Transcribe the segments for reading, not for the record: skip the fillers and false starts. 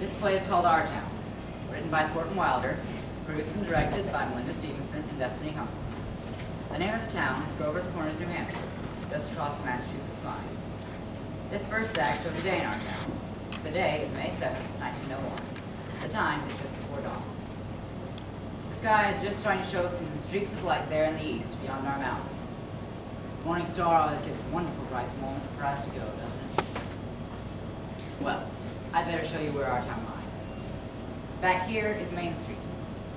This play is called Our Town, written by Thornton Wilder, produced and directed by Milinda, Stephenson, and Destiny Humphrey. The name of the town is Grover's Corners, New Hampshire, just across the Massachusetts line. This first act shows a day in our town. The day is May 7, 1901. The time is just before dawn. The sky is just starting to show some streaks of light there in the east beyond our mountain. The morning star always gives a wonderful bright moment for us to go, doesn't it? Well, I'd better show you where our town lies. Back here is Main Street.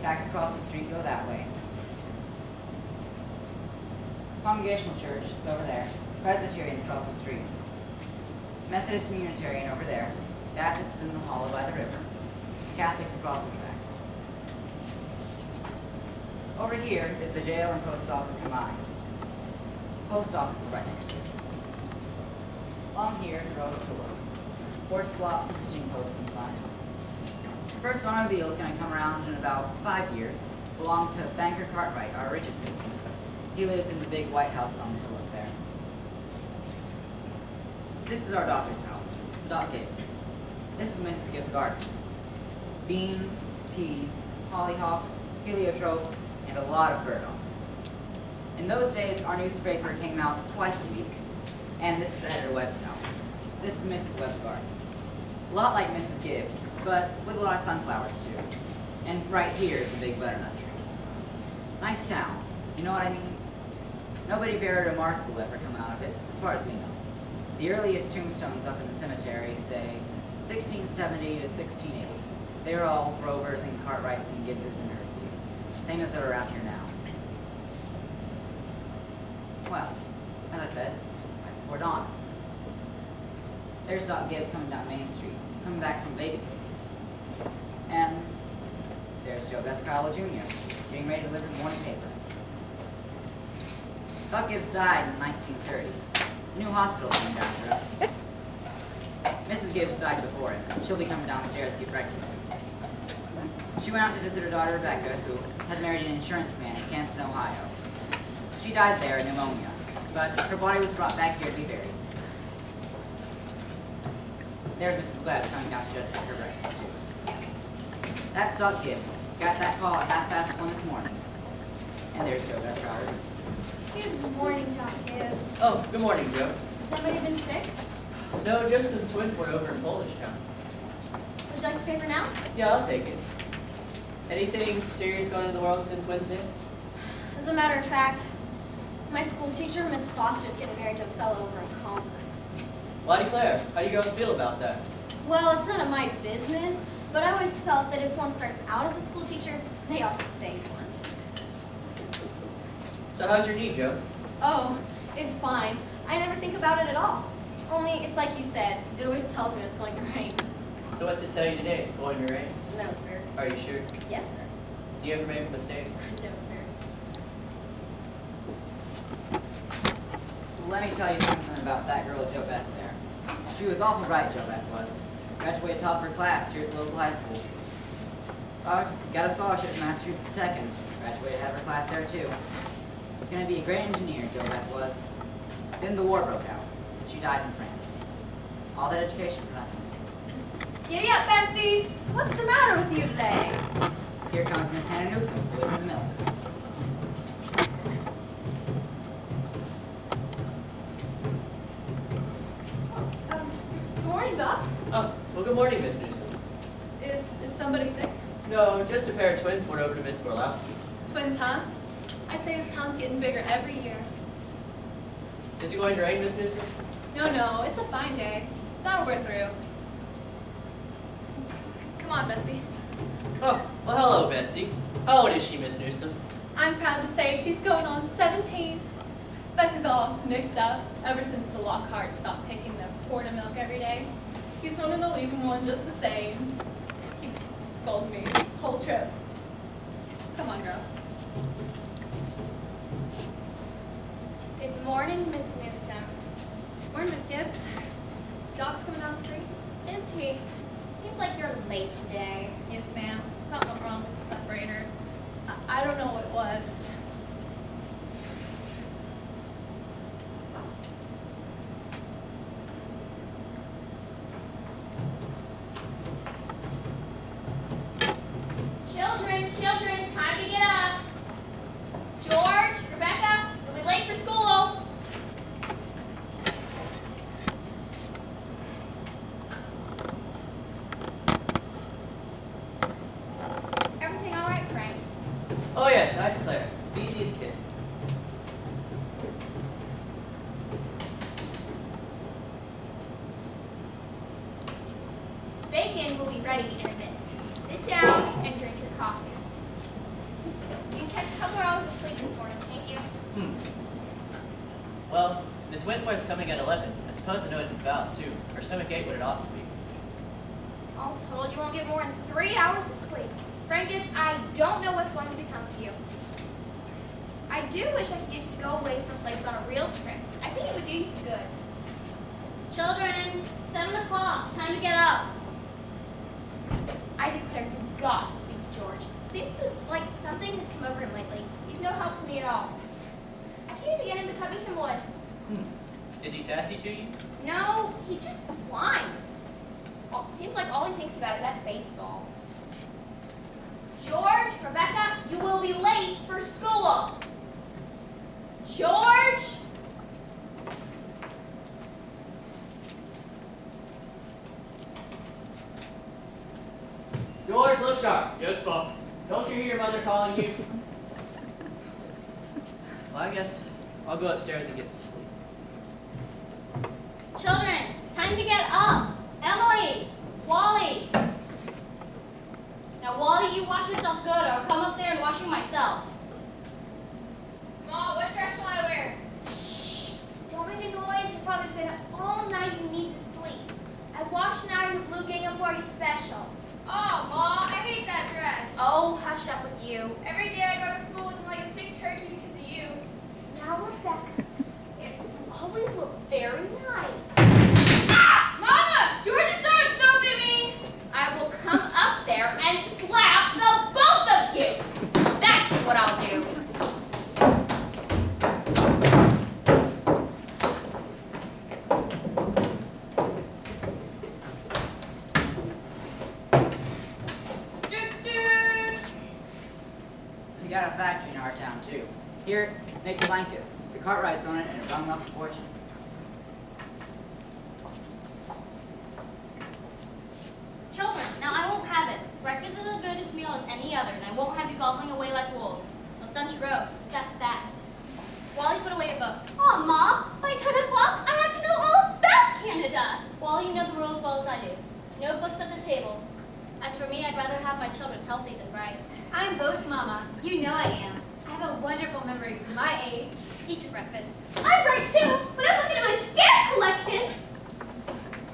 Tracks across the street go that way. Congregational Church is over there. Presbyterians across the street. Methodist and Unitarian over there. Baptists in the hollow by the river. Catholics across the tracks. Over here is the jail and post office combined. Post office is right next to it. Along here is a row of stores. Horse blocks and pigeon posts in front. The first automobile is going to come around in about 5 years. Belonged to Banker Cartwright, our richest citizen. He lives in the big White House on the hill up there. This is our doctor's house, Doc Gibbs. This is Mrs. Gibbs' garden. Beans, peas, hollyhock, heliotrope, and a lot of burdock. In those days, our newspaper came out twice a week, and this is Editor Webb's house. This is Mrs. Webb's garden. A lot like Mrs. Gibbs, but with a lot of sunflowers too. And right here is a big butternut tree. Nice town, you know what I mean? Nobody very remarkable ever come out of it, as far as we know. The earliest tombstones up in the cemetery say 1670 to 1680. They were all Grovers and Cartwrights and Gibbses and Herseys, same as are around here now. Well, as I said, it's right before dawn. There's Doc Gibbs coming down Main Street, coming back from baby case. And there's Joe Beth Crowell Jr., getting ready to deliver the morning paper. Doc Gibbs died in 1930. A new hospital named after him. Mrs. Gibbs died before him. She'll be coming downstairs to get breakfast soon. She went out to visit her daughter Rebecca, who had married an insurance man in Canton, Ohio. She died there of pneumonia, but her body was brought back here to be buried. There's Mrs. Glad coming downstairs to get her breakfast too. That's Doc Gibbs. Got that call at 1:30 this morning. And there's Joe Beth Crowell. Good morning, Doc Gibbs. Oh, good morning, Joe. Has somebody been sick? No, just some twins were over in Polish Town. Would you like the paper now? Yeah, I'll take it. Anything serious going on in the world since Wednesday? As a matter of fact, my school teacher, Miss Foster's getting married to a fellow over in Carmen. Why, Claire, how do you girls feel about that? Well, it's none of my business, but I always felt that if one starts out as a school teacher, they ought to stay one. So how's your knee, Joe? Oh, it's fine. I never think about it at all. Only, it's like you said, it always tells me it's going to rain. So what's it tell you today? Going to rain? No, sir. Are you sure? Yes, sir. Do you ever make a mistake? No, sir. Let me tell you something about that girl Joe Beth there. She was awful bright, Joe Beth was. Graduated top of her class here at the local high school. Got a scholarship to Massachusetts Tech and graduated out of her class there too. Was going to be a great engineer, Joe Beth was. Then the war broke out. She died in France. All that education for nothing. Giddy up, Bessie! What's the matter with you today? Here comes Miss Hannah Newsom, who lives in the mill. Good morning, Doc. Oh, well, good morning, Miss Newsom. Is somebody sick? No, just a pair of twins born over to Miss Gorlowski. Twins, huh? I'd say this town's getting bigger every year. Is it going to rain, Miss Newsom? No, it's a fine day. That'll wear through. Come on, Bessie. Oh, well, hello, Bessie. How old is she, Miss Newsom? I'm proud to say she's going on 17. Bessie's all mixed up ever since the Lockhart stopped taking the quart of milk every day. He's wanting to leave him one just the same. He's scolding me the whole trip. Come on, girl. Good morning, Miss Newsom. Morning, Miss Gibbs. Doc's coming down the street? Is he? Seems like you're late today. Yes, ma'am. Something went wrong with the separator. I don't know what it was. bacon will be ready in a minute. Sit down and drink your coffee. You can catch a couple hours of sleep this morning, can't you? Well, Miss Wentworth's coming at 11. I suppose I know what it's about, too. Her stomach ate what it ought to be. All told, you won't get more than 3 hours of sleep. Friend Gibbs, I don't know what's going to become of you. I do wish I could get you to go away someplace on a real trip. I think it would do you some good. Children, 7 o'clock, time to get up. I declare you've got to speak to George. Seems like something has come over him lately. He's no help to me at all. I can't even get him to cut me some wood. Is he sassy to you? No, he just whines. Well, seems like all he thinks about is that baseball. George, Rebecca, you will be late for school. George! George, look sharp. Yes, Pop. Don't you hear your mother calling you? Well, I guess I'll go upstairs and get some sleep. Children, time to get up. Emily, Wally. Now, Wally, you wash yourself good, or I'll come up there and wash you myself. Mom, what dress shall I wear? Shh! Don't make a noise. Your father's been up all night and needs to sleep. I washed and ironed the blue gingham for you special. Oh, Mom, I hate that dress. Oh, hush up with you. Every day I go to school looking like a sick turkey because of you. Now, Rebecca, it always look very nice. Ah! Mama! George is throwing soap at me! I will come up there and slap the both of you! That's what I'll do. We got a factory in our town, too. Here, it makes blankets. The Cartwrights on it, and it rung up a fortune. Children, now I won't have it. Breakfast is as good a meal as any other, and I won't have you gobbling away like wolves. Well, stunt your growth. That's fact. Wally, put away your book. Oh, Mom, by 10 o'clock, I have to know all about Canada. Wally, you know the rules as well as I do. No books at the table. As for me, I'd rather have my children healthy than bright. I'm both, Mama. You know I am. I have a wonderful memory for my age. Eat your breakfast. I'm right too, but I'm looking at my stamp collection.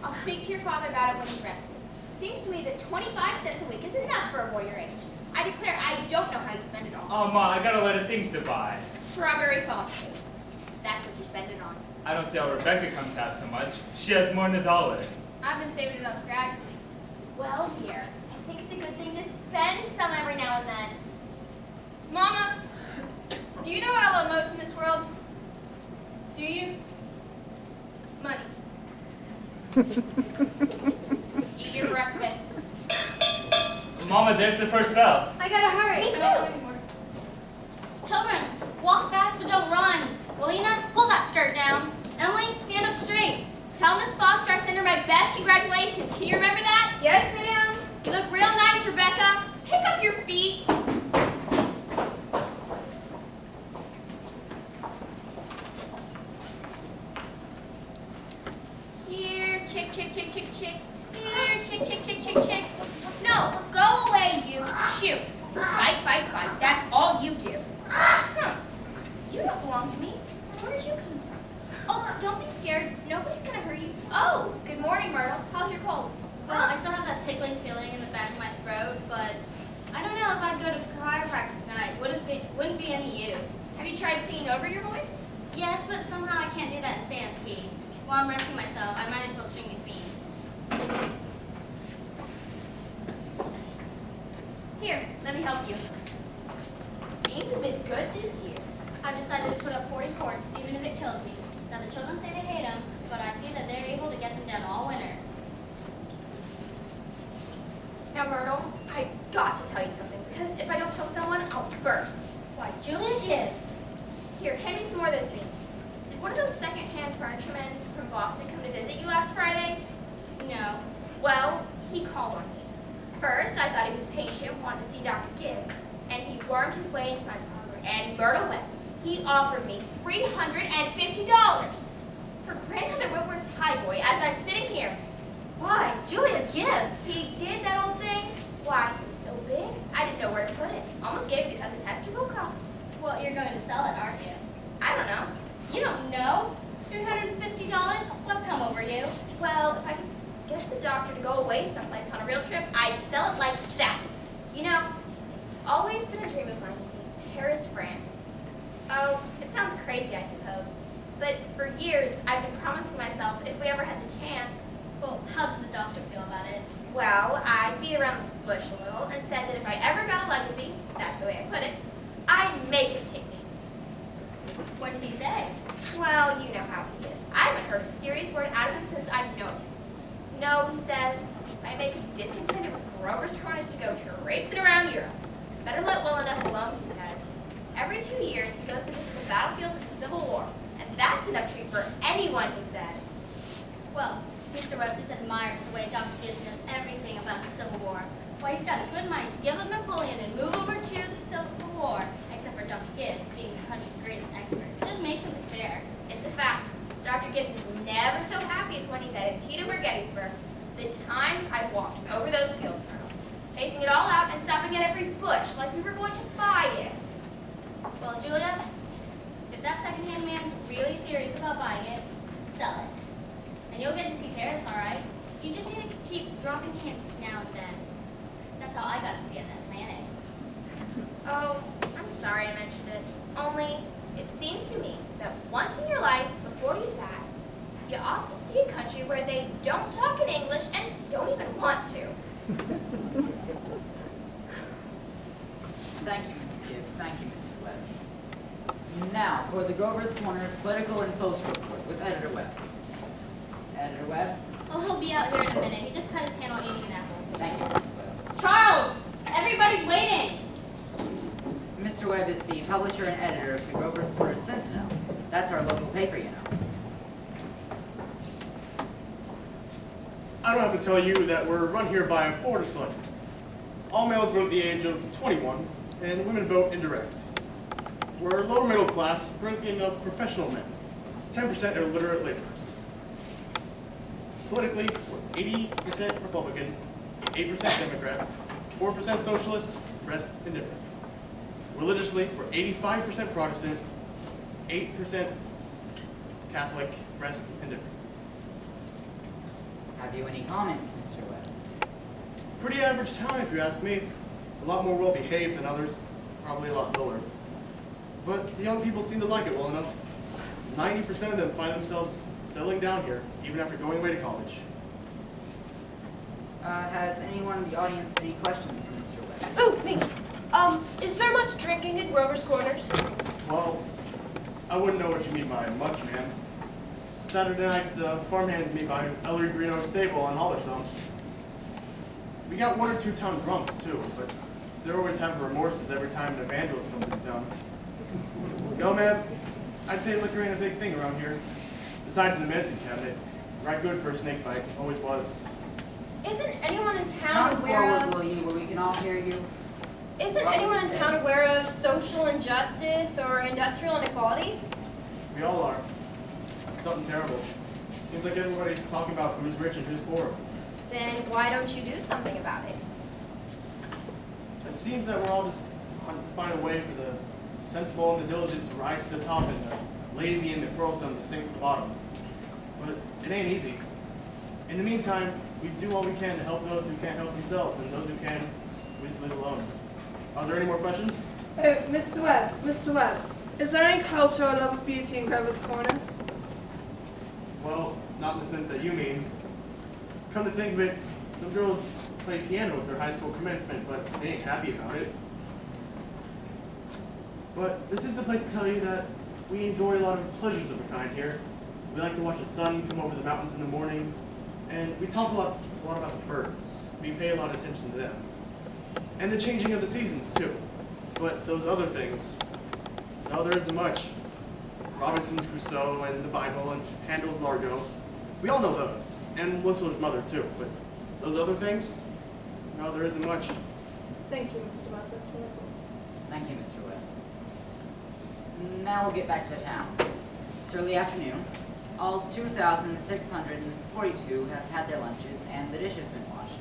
I'll speak to your father about it when he's rested. Seems to me that 25 cents a week is enough for a boy your age. I declare I don't know how you spend it all. Oh, Ma, I got a lot of things to buy. Strawberry phosphates. That's what you spend it on. I don't see how Rebecca comes to have so much. She has more than $1. I've been saving it up gradually. Well, dear, I think it's a good thing to spend some every now and then. Mama, do you know what I love most in this world? Do you? Money. Eat your breakfast. Mama, there's the first bell. I gotta hurry. Me too. Children, walk fast but don't run. Walina, pull that skirt down. Emily, stand up straight. Tell Miss Foster I send her my best congratulations. Can you remember that? Yes, ma'am. You look real nice, Rebecca. Pick up your feet. Here, chick, chick, chick, chick, chick. Here, chick, chick, chick, chick, chick. No, go away, you. Shoot. Fight, fight, fight. That's all you do. Huh. You don't belong to me. Where did you come from? Oh, don't be scared. Nobody's gonna hurt you. Oh, good morning, Myrtle. How's your cold? Well, I still have that tickling feeling in the back of my throat, but I don't know if I'd go to chiropractic tonight. Wouldn't be any use. Have you tried singing over your voice? Yes, but somehow I can't do that and stay on key. While I'm resting myself, I might as well string these beans. Here, let me help you. Beans have been good this year. I've decided to put up 40 quarts, even if it kills me. Now the children say they hate them, but I see that they're able to get them down all winter. Now, Myrtle, I've got to tell you something, because if I don't tell someone, I'll burst. Why, Julia Gibbs. Here, hand me some more of those beans. Did one of those second-hand furniture men from Boston come to visit you last Friday? No. Well, he called on me. First, I thought he was a patient, wanted to see Dr. Gibbs, and he wormed his way into my parlor, and Myrtle went. He offered me $350 for Grandmother Whitworth's highboy as I'm sitting here. Why, Julia Gibbs? He did, that old thing? Why, he was so big, I didn't know where to put it. Almost gave it to Cousin Hester for cost. Well, you're going to sell it, aren't you? I don't know. You don't know? $350? What's come over you? Well, if I could get the doctor to go away someplace on a real trip, I'd sell it like that. You know, it's always been a dream of mine to see Paris, France. Oh, it sounds crazy, I suppose. But for years, I've been promising myself if we ever had the chance. Well, how does the doctor feel about it? Well, I beat around the bush a little and said that if I ever got a legacy, that's the way I put it, I'd make him take me. What did he say? Well, you know how he is. I haven't heard a serious word out of him since I've known him. No, he says, I make him discontented with Grover's Corners to go traipsing around Europe. Better let well enough alone, he says. Every 2 years, he goes to visit the battlefields of the Civil War, and that's enough treat for anyone, he says. Well, Mr. Webb just admires the way Dr. Gibbs knows everything about the Civil War. Why, he's got a good mind to give up Napoleon and move over to the Civil War, except for Dr. Gibbs being the country's greatest expert. It just makes him despair. It's a fact. Dr. Gibbs is never so happy as when he's at Antietam or Gettysburg. The times I've walked over those fields, Colonel, pacing it all out and stopping at every bush like we were going to buy it. Well, Julia, if that secondhand man's really serious about buying it, sell it. And you'll get to see Paris, all right? You just need to keep dropping hints now and then. That's how I got to see it at Planet. Oh, I'm sorry I mentioned it. Only, it seems to me that once in your life, before you die, you ought to see a country where they don't talk in English and don't even want to. Thank you, Mrs. Gibbs. Thank you, Mrs. Webb. Now, for the Grover's Corners Political and Social Report with Editor Webb. Editor Webb? Oh, he'll be out here in a minute. He just cut his hand while eating an apple. Thank you, Mrs. Webb. Charles! Everybody's waiting! Mr. Webb is the publisher and editor of the Grover's Corners Sentinel. That's our local paper, you know. I don't have to tell you that we're run here by a board of selectmen. All males vote at the age of 21, and women vote indirect. We're lower middle class, sprinkling of professional men. 10% are literate laborers. Politically, we're 80% Republican, 8% Democrat, 4% socialist, rest indifferent. Religiously, we're 85% Protestant, 8% Catholic, rest indifferent. Have you any comments, Mr. Webb? Pretty average town, if you ask me. A lot more well-behaved than others, probably a lot duller. But the young people seem to like it well enough. 90% of them find themselves settling down here, even after going away to college. Has anyone in the audience any questions for Mr. Webb? Oh, me. Is there much drinking at Grover's Corners? Well, I wouldn't know what you mean by much, ma'am. Saturday nights, the farmhands meet by Ellery Greeno's stable on Hollersome. We got 1 or 2 town drunks, too, but they're always having remorses every time an evangelist comes into town. No, ma'am, I'd say liquor ain't a big thing around here. Besides in the medicine cabinet, right good for a snake bite, always was. Isn't anyone in town Come aware forward, of... will you, where we can all hear you? Isn't anyone in town aware of social injustice or industrial inequality? We all are. It's something terrible. Seems like everybody's talking about who's rich and who's poor. Then why don't you do something about it? It seems that we're all just wanting to find a way for the sensible and the diligent to rise to the top and the lazy and the quarrelsome to sink to the bottom. But it ain't easy. In the meantime, we do all we can to help those who can't help themselves, and those who can, we just live alone. Are there any more questions? Mr. Webb, is there any culture or love of beauty in Grover's Corners? Well, not in the sense that you mean. Come to think of it, some girls play piano at their high school commencement, but they ain't happy about it. But this is the place to tell you that we enjoy a lot of pleasures of the kind here. We like to watch the sun come over the mountains in the morning, and we talk a lot about the birds. We pay a lot of attention to them. And the changing of the seasons, too. But those other things, no, there isn't much. Robinson's Crusoe and the Bible and Handel's Largo. We all know those. And Whistler's Mother, too. But those other things, no, there isn't much. Thank you, Mr. Webb. That's wonderful. Thank you, Mr. Webb. Now we'll get back to the town. It's early afternoon. All 2,642 have had their lunches and the dish has been washed.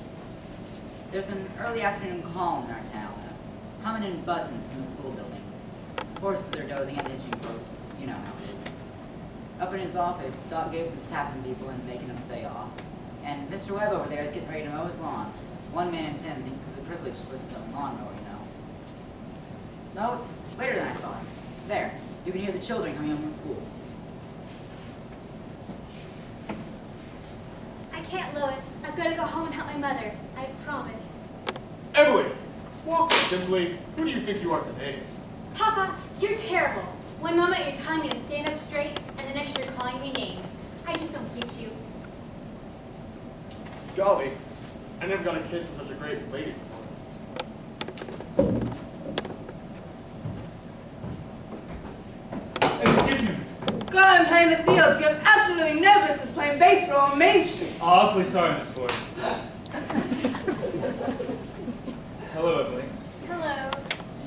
There's an early afternoon calm in our town, coming and buzzing from the school buildings. Horses are dozing at hitching posts, you know how it is. Up in his office, Doc Gibbs is tapping people and making them say off. And Mr. Webb over there is getting ready to mow his lawn. One man in 10 thinks it's a privilege to listen to a lawnmower, you know. No, it's later than I thought. There, you can hear the children coming home from school. I can't, Lois. I've got to go home and help my mother. I promised. Emily, walk simply. Who do you think you are today? Papa, you're terrible. One moment you're telling me to stand up straight, and the next you're calling me names. I just don't get you. Golly, I never got a kiss from such a great lady before. Excuse me. Go out and play in the fields. You have absolutely no business playing baseball on Main Street. Awfully sorry, Miss Ford. Hello, Emily. Hello.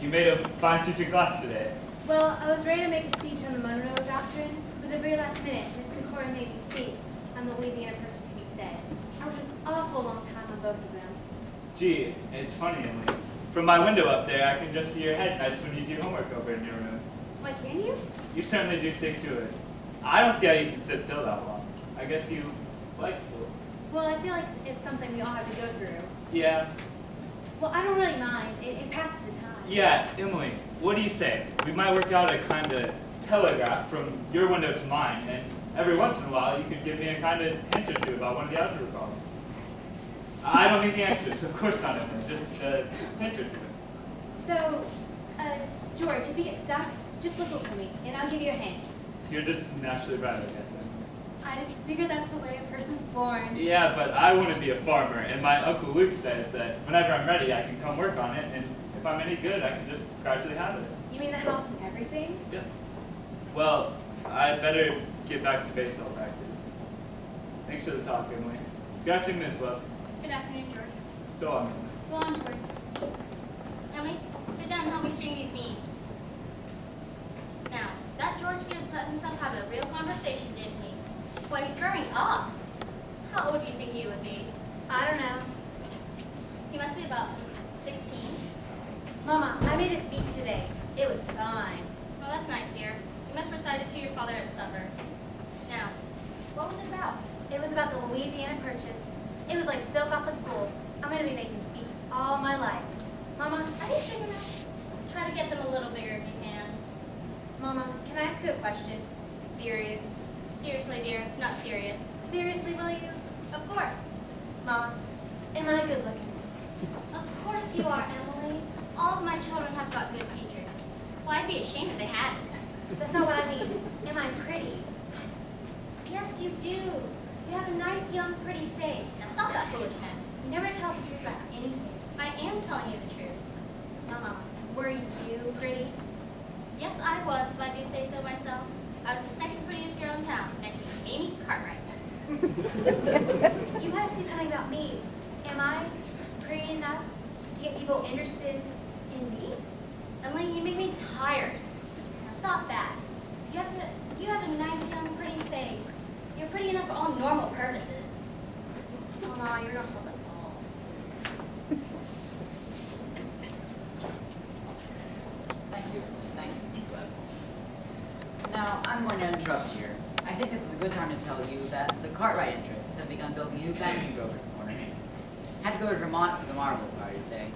You made a fine speech in class today. Well, I was ready to make a speech on the Monroe Doctrine, but the very last minute, Miss Cora made me speak on the Louisiana Purchase instead. I worked an awful long time on both of them. Gee, it's funny, Emily. From my window up there, I can just see your head tights when you do homework over in your room. Why, can you? You certainly do stick to it. I don't see how you can sit still that long. I guess you like school. Well, I feel like it's something we all have to go through. Yeah. Well, I don't really mind. It passes the time. Yeah, Emily, what do you say? We might work out a kind of telegraph from your window to mine, and every once in a while you could give me a kind of hint or two about one of the algebra problems. I don't need the answers, of course not, Emily, just a hint or two. So, George, if you get stuck, just whistle to me, and I'll give you a hint. You're just naturally bright, I guess, Emily. I just figure that's the way a person's born. Yeah, but I want to be a farmer, and my Uncle Luke says that whenever I'm ready, I can come work on it, and if I'm any good, I can just gradually have it. You mean the house and everything? Yeah. Well, I'd better get back to baseball practice. Thanks for the talk, Emily. Good afternoon, Miss Love. Good afternoon, George. So long, Emily. So long, George. Emily, sit down and help me string these beans. Now, that George Gibbs let himself have a real conversation, didn't he? Well, he's growing up. How old do you think he would be? I don't know. He must be about 16. Mama, I made a speech today. It was fine. Well, that's nice, dear. You must recite it to your father at supper. Now, what was it about? It was about the Louisiana Purchase. It was like silk off a spool. I'm going to be making speeches all my life. Mama, are these big enough? Try to get them a little bigger if you can. Mama, can I ask you a question? Serious. Seriously, dear, not serious. Seriously, will you? Of course. Mama, am I good looking? Of course you are, Emily. All of my children have got good features. Well, I'd be ashamed if they hadn't. That's not what I mean. Am I pretty? Yes, you do. You have a nice, young, pretty face. Now stop that foolishness. You never tell the truth about anything. I am telling you the truth. Mama, were you pretty? Yes, I was, if I do say so myself. I was the second prettiest girl in town, next to Amy Cartwright. You gotta say something about me. Am I pretty enough to get people interested in me? Emily, you make me tired. Now stop that. You have a nice, young, pretty face. You're pretty enough for all normal purposes. Mama, you're gonna help us all. Thank you, Emily. Thank you, Mrs. Webb. Now, I'm going to interrupt here. I think this is a good time to tell you that the Cartwright interests have begun building new banking brokers' corners. Had to go to Vermont for the marbles, sorry to say.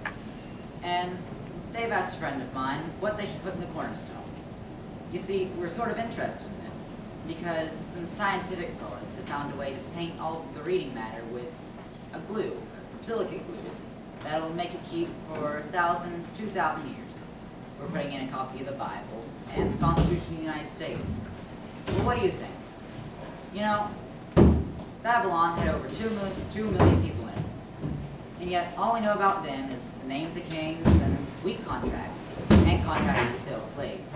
And they've asked a friend of mine what they should put in the cornerstone. You see, we're sort of interested in this because some scientific fellows have found a way to paint all the reading matter with a glue, silicate glue, that'll make it keep for 1,000, 2,000 years. We're putting in a copy of the Bible and the Constitution of the United States. Well, what do you think? You know, Babylon had over 2 million people in it. And yet, all we know about them is the names of kings and wheat contracts, and contracts to sell slaves.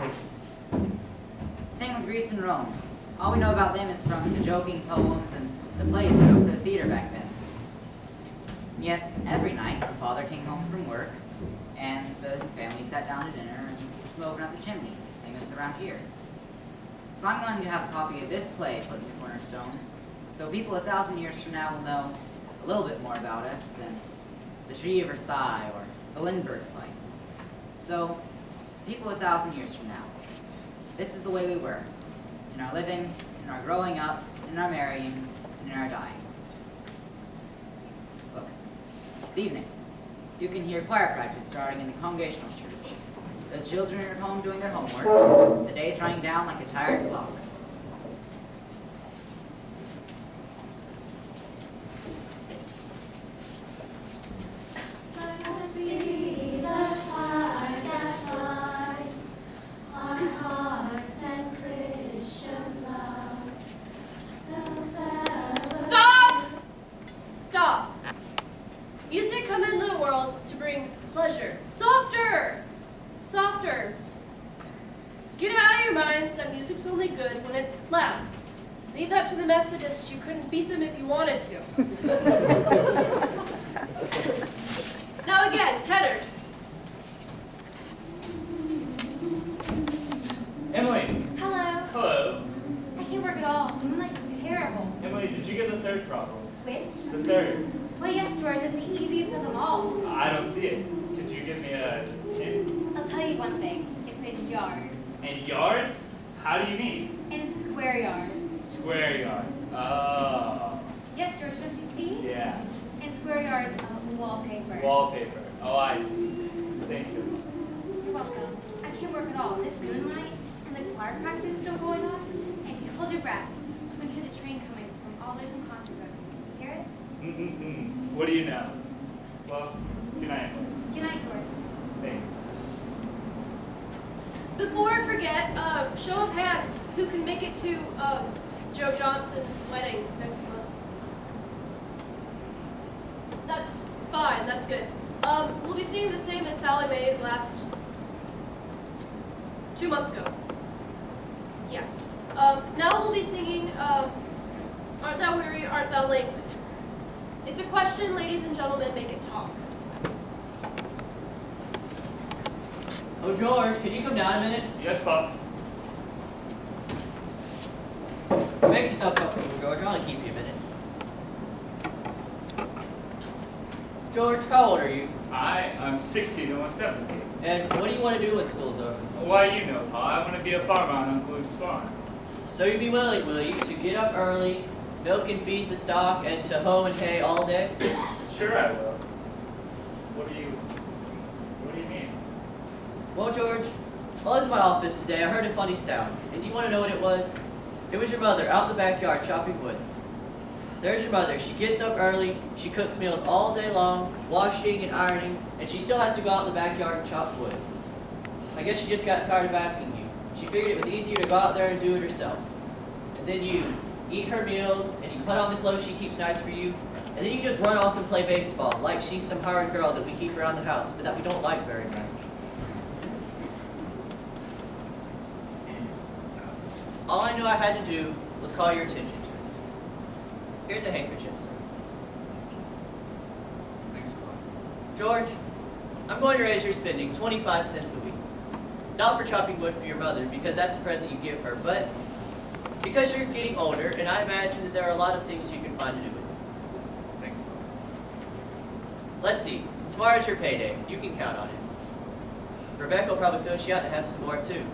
Same with Greece and Rome. All we know about them is from the joking poems and the plays they wrote for the theater back then. And yet, every night, the father came home from work, and the family sat down to dinner and smoking up the chimney, same as around here. So I'm going to have a copy of this play put in the cornerstone, so people 1,000 years from now will know a little bit more about us than the Tree of Versailles, or the Lindbergh fight. So, people 1,000 years from now, this is the way we were, in our living, in our growing up, in our marrying, and in our dying. Look, it's evening. You can hear choir practice starting in the Congregational Church. The children are at home doing their homework. The day's running down like a tired clock. Stop! Stop. Music come into the world to bring pleasure. Softer! Softer. Get it out of your minds that music's only good when it's loud. Leave that to the Methodists. You couldn't beat them if you wanted to. Now again, tenors. Emily. Hello. Hello. I can't work at all. The moonlight's terrible. Emily, did you get the third problem? Which? The third. Well, yes, George, it's the easiest of them all. I don't see it. Could you give me a hint? I'll tell you one thing. It's in yards. In yards? How do you mean? In square yards. Square yards. Oh. Yes, George, don't you see? Yeah. In square yards of wallpaper. Wallpaper. Oh, I see. Thanks. You're welcome. I can't work at all. This moonlight and the choir practice still going on. And you hold your breath when you hear the train coming from all the way from Concord. Hear it? What do you know? Well, good night, Emily. Good night, George. Thanks. Before I forget, show of hands. Who can make it to Joe Johnson's wedding next month? That's fine. That's good. We'll be singing the same as Sally Mae's last 2 months ago. Yeah. Now we'll be singing Art Thou Weary, Art Thou Languid. It's a question, ladies and gentlemen, make it talk. Oh, George, can you come down a minute? Yes, Pop. Make yourself comfortable, George. I'll only keep you a minute. George, how old are you? I'm 16 and I'm 17. And what do you want to do when school's over? Why, you know, Pa, I want to be a farmer on Uncle Luke's farm. So you'd be willing, will you, to get up early, milk and feed the stock, and to hoe and hay all day? Sure I will. What do you mean? Well, George, while I was in my office today, I heard a funny sound. And do you want to know what it was? It was your mother out in the backyard chopping wood. There's your mother. She gets up early, she cooks meals all day long, washing and ironing, and she still has to go out in the backyard and chop wood. I guess she just got tired of asking you. She figured it was easier to go out there and do it herself. And then you eat her meals, and you put on the clothes she keeps nice for you, and then you just run off and play baseball, like she's some hired girl that we keep around the house, but that we don't like very much. All I knew I had to do was call your attention to it. Here's a handkerchief, sir. Thanks, Pa. George, I'm going to raise your spending 25 cents a week. Not for chopping wood for your mother, because that's a present you give her, but because you're getting older, and I imagine that there are a lot of things you can find to do with it. Thanks, Pa. Let's see. Tomorrow's your payday. You can count on it. Rebecca will probably fill you out to have some more, too.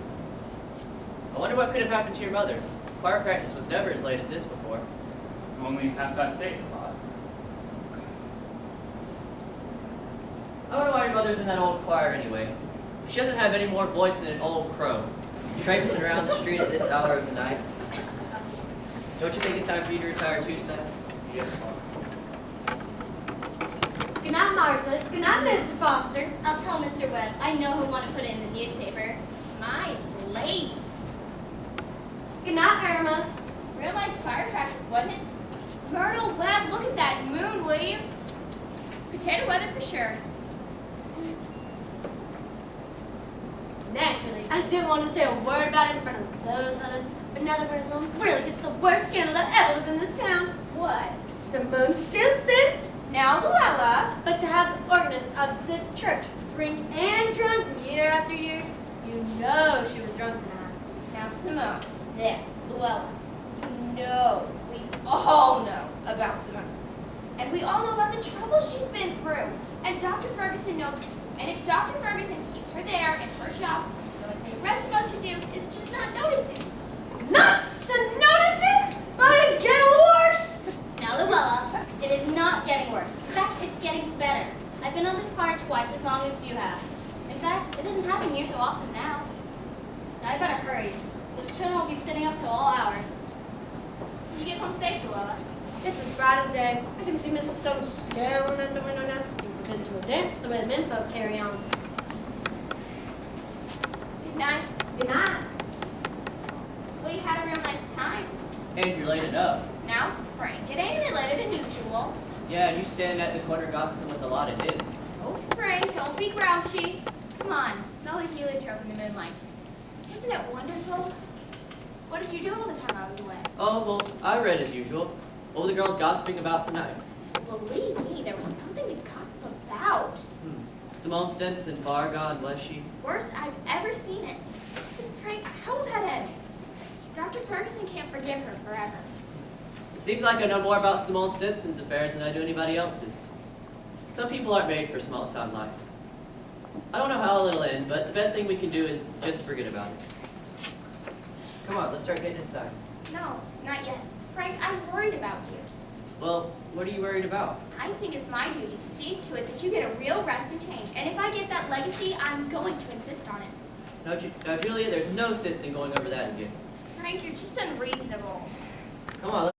I wonder what could have happened to your mother. Choir practice was never as late as this before. It's only 8:30, Pa. I don't know why your mother's in that old choir anyway. She doesn't have any more voice than an old crow, traipsing around the street at this hour of the night. Don't you think it's time for you to retire too, son? Yes, Pa. Good night, Martha. Good night, Mr. Foster. I'll tell Mr. Webb. I know he'll want to put it in the newspaper. My, it's late. Good night, Irma. Real nice choir practice, wasn't it? Myrtle Webb, look at that moon, will you? Potato weather for sure. Naturally, I didn't want to say a word about it in front of those others, but now that we're alone, really, it's the worst scandal that ever was in this town. What? Simone Stephenson? Now, Luella. But to have the organist of the church drink and drunk year after year, you know she was drunk tonight. Now, Simone, Luella, you know, we all know about Simone. And we we all know about the trouble she's been through. And Dr. Ferguson knows too. And if Dr. Ferguson keeps her there in her shop, the only thing the rest of us can do is just not notice it. Not to notice it? But it's getting worse! Now, Luella, it is not getting worse. In fact, it's getting better. I've been on this car twice as long as you have. In fact, it doesn't happen near so often now. Now, I better hurry. Those children will be sitting up till all hours. Can you get home safe, Luella? It's as bright as day. I can see Mrs. Stone staring at the window now. We've been to a dance the way the men folk carry on. Good night. Good night. Well, you had a real nice time. Andrew laid it up. Now, Frank, it ain't any later than usual. Yeah, and you stand at the corner gossiping with a lot of hid. Oh, Frank, don't be grouchy. Come on, smell the heliotrope in the moonlight. Isn't it wonderful? What did you do all the time I was away? Oh, well, I read as usual. What were the girls gossiping about tonight? Believe me, there was something to gossip about. Simone Stephenson, far gone, was she? Worst I've ever seen it. Frank, how will that end? Dr. Ferguson can't forgive her forever. It seems like I know more about Simone Stephenson's affairs than I do anybody else's. Some people aren't made for small-town life. I don't know how it'll end, but the best thing we can do is just forget about it. Come on, let's start getting inside. No, not yet. Frank, I'm worried about you. Well, what are you worried about? I think it's my duty to see to it that you get a real rest and change. And if I get that legacy, I'm going to insist on it. Now, Julia, there's no sense in going over that again. Frank, you're just unreasonable. Come on,